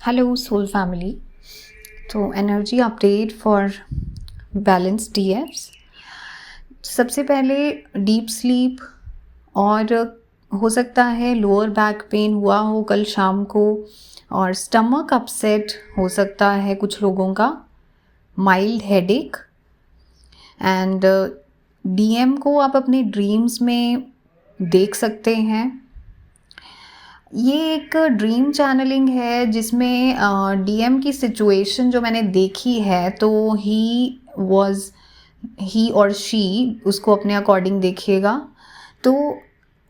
Hello soul family. तो energy update for balance डीएफ्स। सबसे पहले डीप स्लीप, और हो सकता है लोअर बैक पेन हुआ हो कल शाम को, और स्टमक अपसेट हो सकता है कुछ लोगों का, माइल्ड हेडेक। एंड डीएम को आप अपने ड्रीम्स में देख सकते हैं। ये एक ड्रीम चैनलिंग है जिसमें डीएम की सिचुएशन जो मैंने देखी है, तो ही और शी उसको अपने अकॉर्डिंग देखिएगा। तो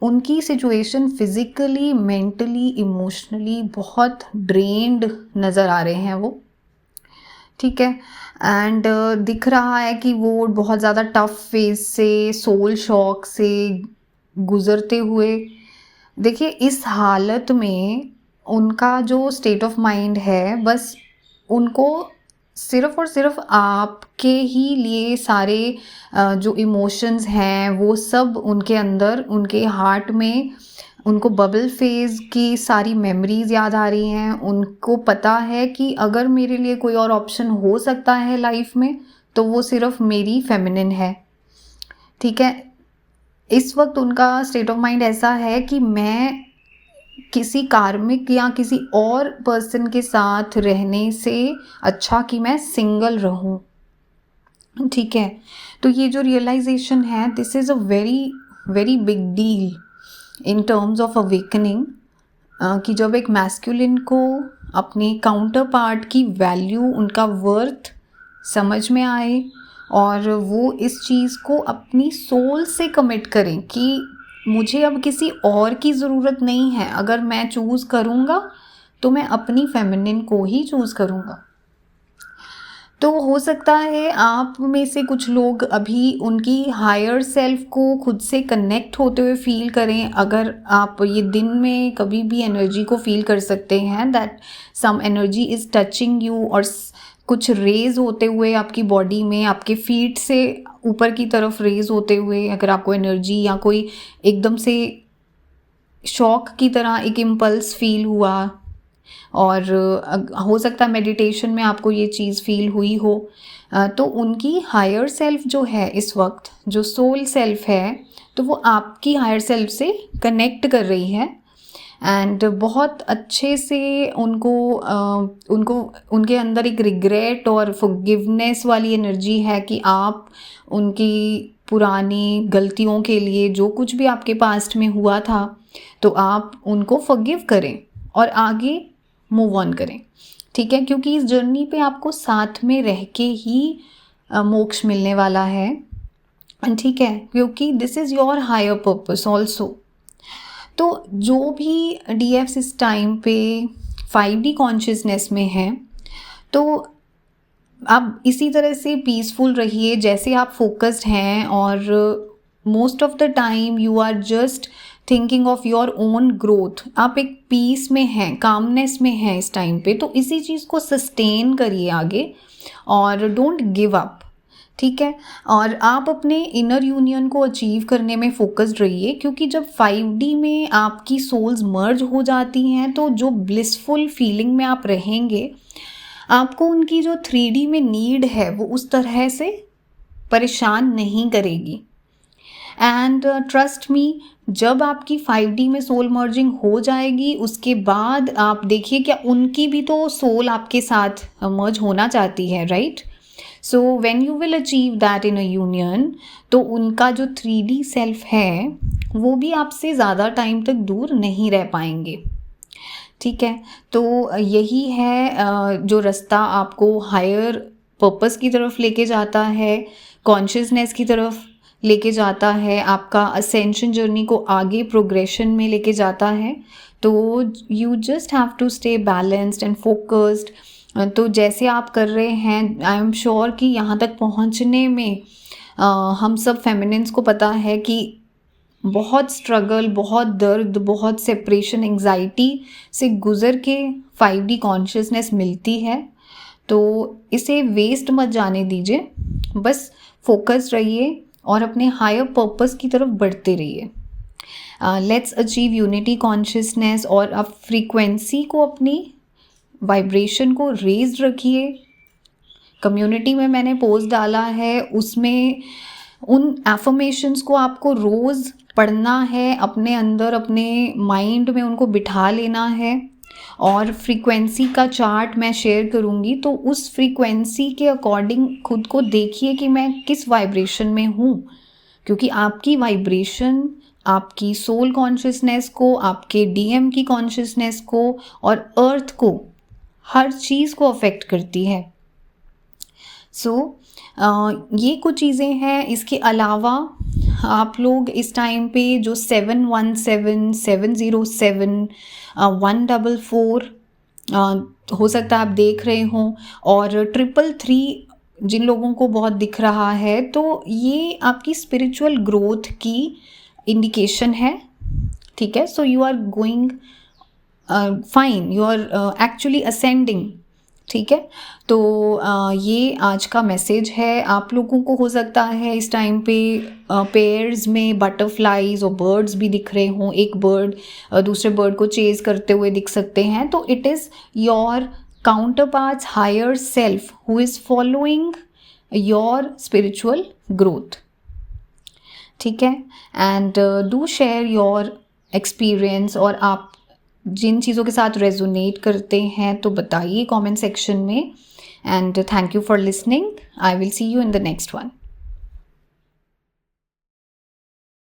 उनकी सिचुएशन फिज़िकली, मेंटली, इमोशनली बहुत ड्रेन्ड नज़र आ रहे हैं वो, ठीक है। एंड दिख रहा है कि वो बहुत ज़्यादा टफ फेज से, सोल शॉक से गुज़रते हुए, देखिए इस हालत में उनका जो स्टेट ऑफ माइंड है, बस उनको सिर्फ़ और सिर्फ़ आपके ही लिए सारे जो इमोशंस हैं वो सब उनके अंदर, उनके हार्ट में, उनको बबल फेज़ की सारी मेमोरीज़ याद आ रही हैं। उनको पता है कि अगर मेरे लिए कोई और ऑप्शन हो सकता है लाइफ में तो वो सिर्फ़ मेरी फेमिनिन है, ठीक है। इस वक्त उनका स्टेट ऑफ माइंड ऐसा है कि मैं किसी कार्मिक या किसी और पर्सन के साथ रहने से अच्छा कि मैं सिंगल रहूं, ठीक है। तो ये जो रियलाइजेशन है, this is a very very big deal in terms of awakening, कि जब एक मैस्कुलिन को अपने काउंटर पार्ट की वैल्यू, उनका वर्थ समझ में आए और वो इस चीज़ को अपनी सोल से कमिट करें कि मुझे अब किसी और की ज़रूरत नहीं है, अगर मैं चूज़ करूँगा तो मैं अपनी फेमिनिन को ही चूज़ करूँगा। तो हो सकता है आप में से कुछ लोग अभी उनकी हायर सेल्फ को खुद से कनेक्ट होते हुए फील करें। अगर आप ये दिन में कभी भी एनर्जी को फील कर सकते हैं that some energy is touching you, और कुछ रेज होते हुए आपकी बॉडी में, आपके फीट से ऊपर की तरफ रेज होते हुए, अगर आपको एनर्जी या कोई एकदम से शॉक की तरह एक इम्पल्स फील हुआ, और हो सकता है मेडिटेशन में आपको ये चीज़ फील हुई हो, तो उनकी हायर सेल्फ जो है इस वक्त, जो सोल सेल्फ है, तो वो आपकी हायर सेल्फ से कनेक्ट कर रही है। एंड बहुत अच्छे से उनको उनके अंदर एक रिग्रेट और फॉरगिवनेस वाली एनर्जी है कि आप उनकी पुरानी गलतियों के लिए, जो कुछ भी आपके पास्ट में हुआ था, तो आप उनको फॉरगिव करें और आगे मूव ऑन करें, ठीक है। क्योंकि इस जर्नी पे आपको साथ में रह के ही मोक्ष मिलने वाला है, ठीक है, क्योंकि this is your higher purpose also. तो जो भी डीएफ्स इस टाइम पे 5D कॉन्शियसनेस में हैं, तो आप इसी तरह से पीसफुल रहिए जैसे आप फोकस्ड हैं, और most of the time you are just thinking of your own growth. आप एक पीस में हैं, कामनेस में हैं इस टाइम पे, तो इसी चीज़ को सस्टेन करिए आगे और डोंट गिव अप, ठीक है। और आप अपने इनर यूनियन को अचीव करने में फोकस्ड रहिए, क्योंकि जब 5D में आपकी सोल्स मर्ज हो जाती हैं तो जो ब्लिसफुल फीलिंग में आप रहेंगे, आपको उनकी जो 3D में नीड है वो उस तरह से परेशान नहीं करेगी। एंड ट्रस्ट मी, जब आपकी 5D में सोल मर्जिंग हो जाएगी, उसके बाद आप देखिए क्या उनकी भी तो सोल आपके साथ मर्ज होना चाहती है, right. So when you will achieve that in a union, तो उनका जो 3D सेल्फ है वो भी आपसे ज़्यादा टाइम तक दूर नहीं रह पाएंगे, ठीक है। तो यही है जो रास्ता आपको हायर पर्पस की तरफ लेके जाता है, कॉन्शियसनेस की तरफ लेके जाता है, आपका असेंशन जर्नी को आगे प्रोग्रेशन में लेके जाता है। तो you just have to stay balanced and focused. तो जैसे आप कर रहे हैं, आई एम श्योर कि यहाँ तक पहुँचने में हम सब फेमिनिन्स को पता है कि बहुत स्ट्रगल, बहुत दर्द, बहुत सेपरेशन, एंग्जाइटी से गुज़र के 5D कॉन्शियसनेस मिलती है। तो इसे वेस्ट मत जाने दीजिए, बस फोकस रहिए और अपने हायर पर्पस की तरफ बढ़ते रहिए। लेट्स अचीव यूनिटी कॉन्शियसनेस, और आप फ्रीक्वेंसी को अपनी वाइब्रेशन को रेज्ड रखिए। कम्युनिटी में मैंने पोस्ट डाला है, उसमें उन एफर्मेशंस को आपको रोज़ पढ़ना है, अपने अंदर अपने माइंड में उनको बिठा लेना है। और फ्रीक्वेंसी का चार्ट मैं शेयर करूँगी, तो उस फ्रीक्वेंसी के अकॉर्डिंग खुद को देखिए कि मैं किस वाइब्रेशन में हूँ, क्योंकि आपकी वाइब्रेशन आपकी सोल कॉन्शियसनेस को, आपके डीएम की कॉन्शियसनेस को और अर्थ को, हर चीज़ को अफेक्ट करती है। ये कुछ चीज़ें हैं। इसके अलावा आप लोग इस टाइम पे जो 717, 707, 144 हो सकता है आप देख रहे हों, और 333 जिन लोगों को बहुत दिख रहा है, तो ये आपकी स्पिरिचुअल ग्रोथ की इंडिकेशन है। ठीक है, so you are going fine, you are actually ascending. ठीक है, तो ये आज का मैसेज है। आप लोगों को हो सकता है इस टाइम पे पेयर्स में बटरफ्लाइज और बर्ड्स भी दिख रहे हों, एक बर्ड दूसरे बर्ड को चेज करते हुए दिख सकते हैं, तो it is your counterparts higher self who is following your spiritual growth. ठीक है, and do share your experience, और आप जिन चीज़ों के साथ रेजोनेट करते हैं तो बताइए कमेंट सेक्शन में। And thank you for listening. I will see you in the next one.